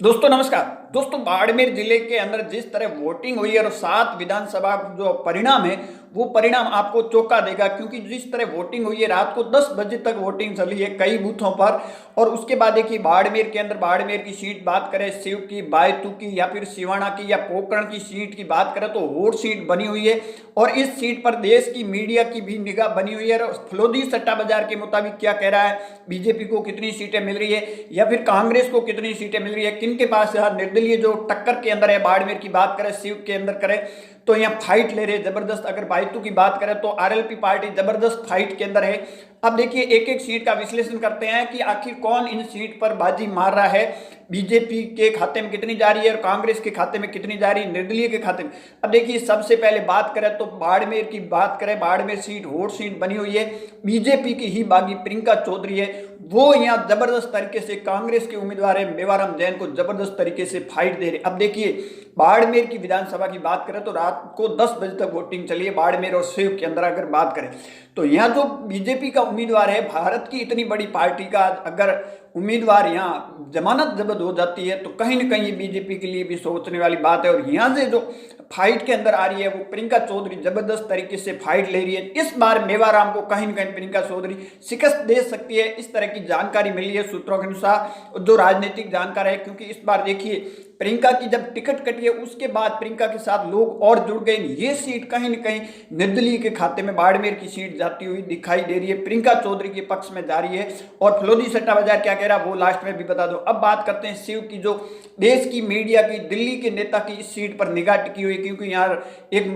दोस्तों नमस्कार। दोस्तों बाड़मेर जिले के अंदर जिस तरह वोटिंग हुई है और 7 विधानसभा जो परिणाम है वो परिणाम आपको चौंका देगा, क्योंकि जिस तरह वोटिंग हुई है रात को 10 बजे तक वोटिंग चली है कई बूथों पर। और उसके बाद देखिए बाड़मेर के अंदर बाड़मेर की सीट बात करें, शिव की, बायतू की या फिर सिवाना की या पोकरण की सीट की बात करें तो हॉट सीट बनी हुई है। और इस सीट पर देश की मीडिया की भी निगाह बनी हुई है। और फलोदी सट्टा बाजार के मुताबिक क्या कह रहा है, बीजेपी को कितनी सीटें मिल रही है या फिर कांग्रेस को कितनी सीटें मिल रही है, किन के पास निर्दलीय जो टक्कर के अंदर है। बाड़मेर की बात करें, शिव के अंदर करें तो यहाँ फाइट ले रहे जबरदस्त। अगर बायतू की बात करें तो आरएलपी पार्टी जबरदस्त फाइट के अंदर है। अब देखिए एक एक सीट का विश्लेषण करते हैं कि आखिर कौन इन सीट पर बाजी मार रहा है। बीजेपी के खाते में कितनी जा रही है और कांग्रेस के खाते में कितनी जा रही है, निर्दलीय के खाते में। अब देखिए सबसे पहले बात करें तो बाड़मेर की बात करें, बाड़मेर सीट हॉट सीट बनी हुई है। बीजेपी की ही बागी प्रियंका चौधरी है, वो यहाँ जबरदस्त तरीके से कांग्रेस के उम्मीदवार है मेवाराम जैन को जबरदस्त तरीके से फाइट दे रहे। अब देखिए बाड़मेर की विधानसभा की बात करें तो रात को 10 बजे तक वोटिंग चली है बाड़मेर और शिव के अंदर। अगर बात करें तो यहाँ जो बीजेपी का उम्मीदवार है, भारत की इतनी बड़ी पार्टी का अगर उम्मीदवार यहाँ जमानत जब्त हो जाती है तो कहीं ना कहीं ये बीजेपी के लिए भी सोचने वाली बात है। और यहाँ से जो फाइट के अंदर आ रही है वो प्रियंका चौधरी जबरदस्त तरीके से फाइट ले रही है। इस बार मेवाराम को कहीं ना कहीं प्रियंका चौधरी शिकस्त दे सकती है, इस तरह की जानकारी मिली है सूत्रों के अनुसार जो राजनीतिक जानकार है। क्योंकि इस बार देखिए प्रियंका की जब टिकट कटी है उसके बाद प्रियंका के साथ लोग और जुड़ गए। ये सीट कहीं ना कहीं निर्दलीय के खाते में बाड़मेर की सीट जाती हुई दिखाई दे रही है, प्रियंका चौधरी के पक्ष में जा रही है। और फलोदी सट्टा बाजार क्या कह रहा है वो लास्ट में भी बता दो। अब बात करते हैं शिव की, जो देश की मीडिया की, दिल्ली के नेता की इस सीट पर निगाह टिकी हुई, क्योंकि यहाँ एक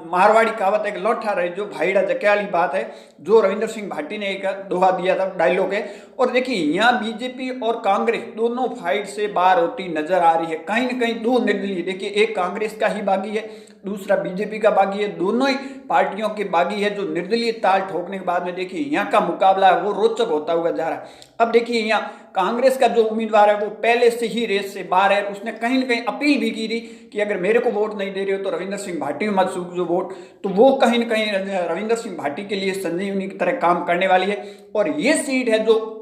मारवाड़ी कहावत एक लौटा रहे जो भाईड़ा जक्याली बात है, जो रविंद्र सिंह भाटी ने एक दोहा दिया था डायलॉग है। और देखिए यहाँ बीजेपी और कांग्रेस दोनों फाइट से बाहर होती नजर आ रही है। कहीं ना कहीं दो निर्दलीय, देखिए एक कांग्रेस का ही बागी है, दूसरा बीजेपी का बागी है, दोनों ही पार्टियों के बागी है। जो निर्दलीय ताल ठोकने के बाद में देखिए यहाँ का मुकाबला है वो रोचक होता हुआ जा रहा है। अब देखिए यहाँ कांग्रेस का जो उम्मीदवार है वो पहले से ही रेस से बाहर है। उसने कहीं ना कहीं अपील भी की थी कि अगर मेरे को वोट नहीं दे रहे हो तो रविंद्र सिंह भाटी में मत जो वोट, तो वो कहीं ना कहीं रविंद्र सिंह भाटी के लिए संजीवनी की तरह काम करने वाली है। और ये सीट है जो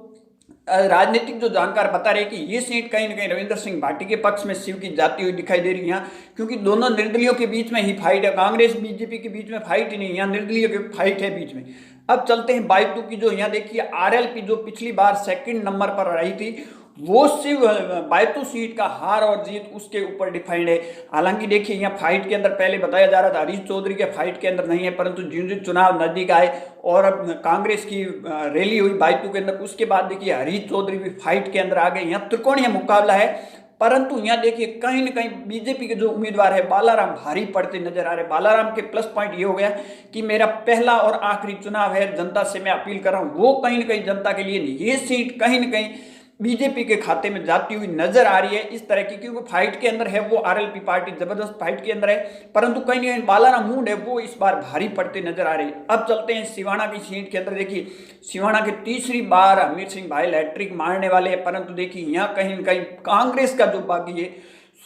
राजनीतिक जो जानकार बता रहे हैं कि ये सीट कहीं ना कहीं रविंद्र सिंह भाटी के पक्ष में शिव की जाती हुई दिखाई दे रही है यहाँ, क्योंकि दोनों निर्दलियों के बीच में ही फाइट है। कांग्रेस बीजेपी के बीच में फाइट ही नहीं, यहाँ निर्दलीय की फाइट है बीच में। अब चलते हैं बायतू की, जो यहाँ देखिए आरएलपी जो पिछली बार सेकंड नंबर पर रही थी वो शिव बायतू सीट का हार और जीत उसके ऊपर डिफाइंड है। हालांकि देखिए यहाँ फाइट के अंदर पहले बताया जा रहा था हरीश चौधरी के फाइट के अंदर नहीं है, परंतु जिन जिन चुनाव नजदीक आए और अब कांग्रेस की रैली हुई बायतू के अंदर, उसके बाद देखिए हरीश चौधरी भी फाइट के अंदर आ गए। यहाँ त्रिकोणीय मुकाबला है, परंतु यहाँ देखिए कहीं ना कहीं बीजेपी के जो उम्मीदवार है बालाराम भारी पड़ते नजर आ रहे। बालाराम के प्लस पॉइंट ये हो गया कि मेरा पहला और आखिरी चुनाव है, जनता से मैं अपील कर रहा हूँ, वो कहीं ना कहीं जनता के लिए नहीं। ये सीट कहीं ना कहीं बीजेपी के खाते में जाती हुई नजर आ रही है इस तरह की, क्योंकि फाइट के अंदर है वो आरएलपी पार्टी जबरदस्त फाइट के अंदर है, परंतु कहीं ना कहीं बालाराम मूड है वो इस बार भारी पड़ते नजर आ रही है। अब चलते हैं सिवाना की सीट के अंदर। देखिए सिवाना के तीसरी बार हमीर सिंह भाई हैट्रिक मारने वाले हैं, परंतु देखिए यहाँ कहीं ना कहीं कांग्रेस का जो बागी है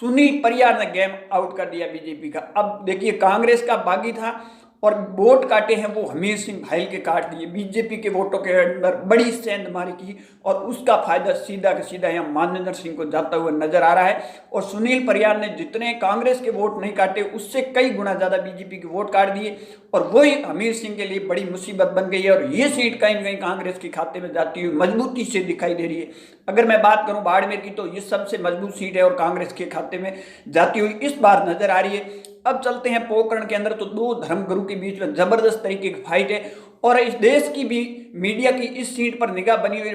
सुनील परियार ने गेम आउट कर दिया बीजेपी का। अब देखिए कांग्रेस का बागी था और वोट काटे हैं वो हमीर सिंह भाई के काट दिए, बीजेपी के वोटों के अंदर बड़ी सेंधमारी की और उसका फायदा सीधा का सीधा यहाँ मानवेंद्र सिंह को जाता हुआ नजर आ रहा है। और सुनील परियार ने जितने कांग्रेस के वोट नहीं काटे उससे कई गुना ज्यादा बीजेपी के वोट काट दिए और वही हमीर सिंह के लिए बड़ी मुसीबत बन गई है। और ये सीट कहीं ना कहीं कांग्रेस के खाते में जाती हुई मजबूती से दिखाई दे रही है। अगर मैं बात करूं बाड़मेर की तो ये सबसे मजबूत सीट है और कांग्रेस के खाते में जाती हुई इस बार नजर आ रही है। अब चलते हैं पोकरण के अंदर, तो दो धर्मगुरु के बीच में जबरदस्त तरीके की फाइट है और इस देश की भी मीडिया की इस सीट पर निगाह बनी हुई।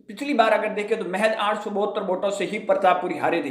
पिछली बार अगर देखें तो महज 872 वोटों से ही प्रतापपुरी हारे थे,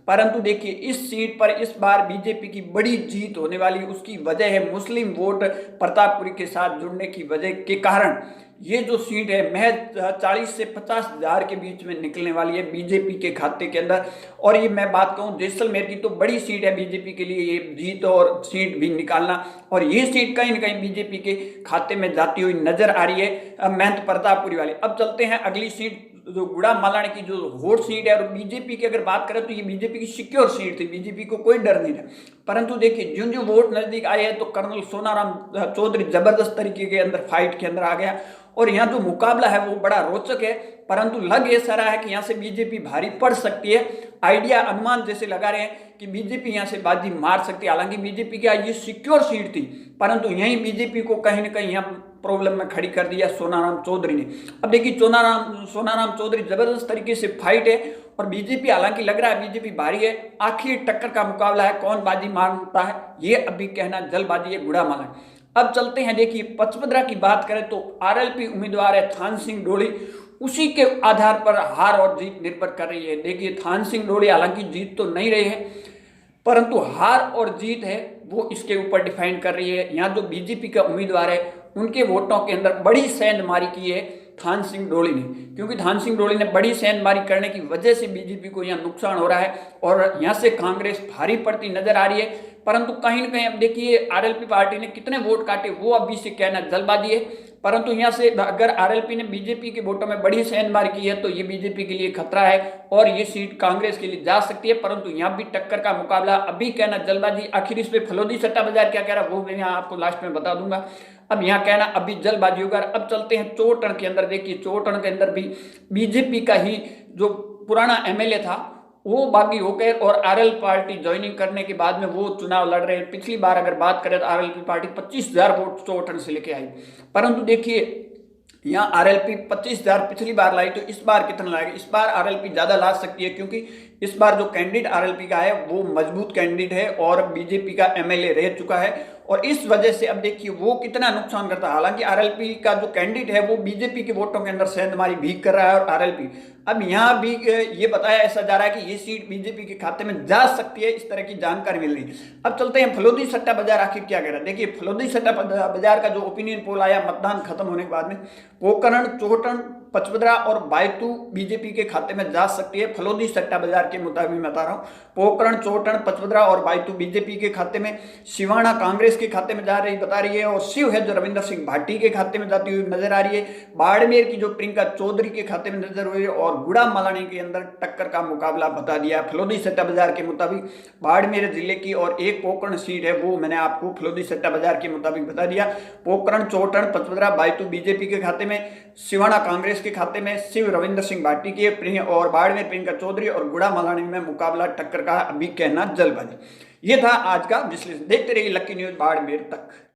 परंतु देखिए इस सीट पर इस बार बीजेपी की बड़ी जीत होने वाली। उसकी वजह है मुस्लिम वोट प्रतापपुरी के साथ जुड़ने की वजह के कारण ये जो सीट है महज 40 से 50 हजार के बीच में निकलने वाली है बीजेपी के खाते के अंदर। और ये मैं बात कहूँ जैसलमेर की तो बड़ी सीट है बीजेपी के लिए ये जीत और सीट भी निकालना, और ये सीट कहीं ना कहीं बीजेपी के खाते में जाती हुई नजर आ रही है महंत प्रतापपुरी वाली। अब चलते हैं अगली सीट जो गुड़ा मालानी की जो हॉट सीट है, और बीजेपी की अगर बात करें तो ये बीजेपी की सिक्योर सीट थी, बीजेपी को कोई डर नहीं था। परंतु देखिए जो वोट नजदीक आए हैं तो कर्नल सोनाराम चौधरी जबरदस्त तरीके के अंदर फाइट के अंदर आ गया और यहाँ जो मुकाबला है वो बड़ा रोचक है, परंतु लग ऐसा रहा है कि यहाँ से बीजेपी भारी पड़ सकती है। आइडिया अनुमान जैसे लगा रहे हैं कि बीजेपी यहाँ से बाजी मार सकती है। हालांकि बीजेपी की ये सिक्योर सीट थी, परंतु यहीं बीजेपी को कहीं ना कहीं यहाँ प्रॉब्लम में खड़ी कर दिया सोनाराम चौधरी ने। अब देखिए सोनाराम चौधरी जबरदस्त तरीके से फाइट है और बीजेपी, हालांकि लग रहा है बीजेपी भारी है। आखिर टक्कर का मुकाबला है, कौन बाजी मारता है ये अभी कहना जल्दबाजी है, गुड़ा माला। अब चलते हैं, देखिए पचपदरा की बात करें तो आरएलपी उम्मीदवार है थान सिंह डोली, उसी के आधार पर हार और जीत निर्भर कर रही है। देखिए थान सिंह डोली हालांकि जीत तो नहीं रहे हैं, परंतु हार और जीत है वो इसके ऊपर डिफाइन कर रही है। यहाँ जो बीजेपी का उम्मीदवार है उनके वोटों के अंदर बड़ी सेंधमारी की है थान सिंह डोली ने, क्योंकि थान सिंह डोली ने बड़ी सेंधमारी करने की वजह से बीजेपी को यहाँ नुकसान हो रहा है और यहाँ से कांग्रेस भारी पड़ती नजर आ रही है। परंतु कहीं ना कहीं अब देखिए आरएलपी पार्टी ने कितने वोट काटे वो अभी से कहना जल्दबाजी है, परंतु यहाँ से अगर आरएलपी ने बीजेपी के वोटों में बड़ी सेंधमारी की है तो ये बीजेपी के लिए खतरा है और ये सीट कांग्रेस के लिए जा सकती है। परंतु यहाँ भी टक्कर का मुकाबला, अभी कहना जल्दबाजी। आखिर इस पे फलोदी सट्टा बाजार क्या कह रहा है वो मैं यहाँ आपको लास्ट में बता दूंगा। अब यहाँ कहना अभी जल्दबाजी होगा। अब चलते हैं चोटन के अंदर। देखिए चोटन के अंदर भी बीजेपी का ही जो पुराना एमएलए था वो बागी होकर और आरएल पार्टी ज्वाइनिंग करने के बाद में वो चुनाव लड़ रहे हैं। पिछली बार अगर बात करें तो आरएलपी पार्टी 25,000 वोट चोटन से लेके आई, परंतु देखिए यहाँ आरएलपी 25,000 पिछली बार लाई, तो इस बार कितना लाएगी? इस बार आरएलपी ज्यादा ला सकती है, क्योंकि इस बार जो कैंडिडेट आरएलपी का है वो मजबूत कैंडिडेट है और बीजेपी का एमएलए रह चुका है और इस वजह से अब देखिए वो कितना नुकसान करता है। हालांकि आरएलपी का जो कैंडिडेट है वो बीजेपी के वोटों के अंदर सेंधमारी भी कर रहा है और आरएलपी अब यहाँ भी ये बताया ऐसा जा रहा है कि ये सीट बीजेपी के खाते में जा सकती है, इस तरह की जानकारी मिल रही है। अब चलते हैं फलोदी सट्टा बाजार आखिर क्या कह रहा है। देखिए फलोदी सट्टा बाजार का जो ओपिनियन पोल आया मतदान खत्म होने के बाद में, पोकरण, चोटन, पचपदरा और बायतू बीजेपी के खाते में जा सकती है। फलोदी सट्टा बाजार के मुताबिक मैं बता रहा हूँ, पोकरण, चोटन, पचपदरा और बायतू बीजेपी के खाते में, सिवाना कांग्रेस के खाते में बता रही है और शिव है जो रविंदर सिंह भाटी के खाते में जाती हुई नजर आ रही है। बाड़मेर की जो प्रियंका चौधरी के खाते में नजर हुई है और गुड़ा मालानी के अंदर टक्कर का मुकाबला बता दिया फलोदी सट्टा बाजार के मुताबिक। बाड़मेर जिले की और एक पोकरण सीट है वो मैंने आपको फलोदी सट्टा बाजार के मुताबिक बता दिया। पोकरण, चोटन, पचपदरा, बायतू बीजेपी के खाते में, सिवाना कांग्रेस के खाते में, शिव रविंदर सिंह भाटी के और बाड़मेर प्रियंका चौधरी और गुड़ा मालानी में मुकाबला टक्कर का अभी कहना जल्दबाजी। ये था आज का विश्लेषण। देखते रहिए लकी न्यूज बाड़मेर तक।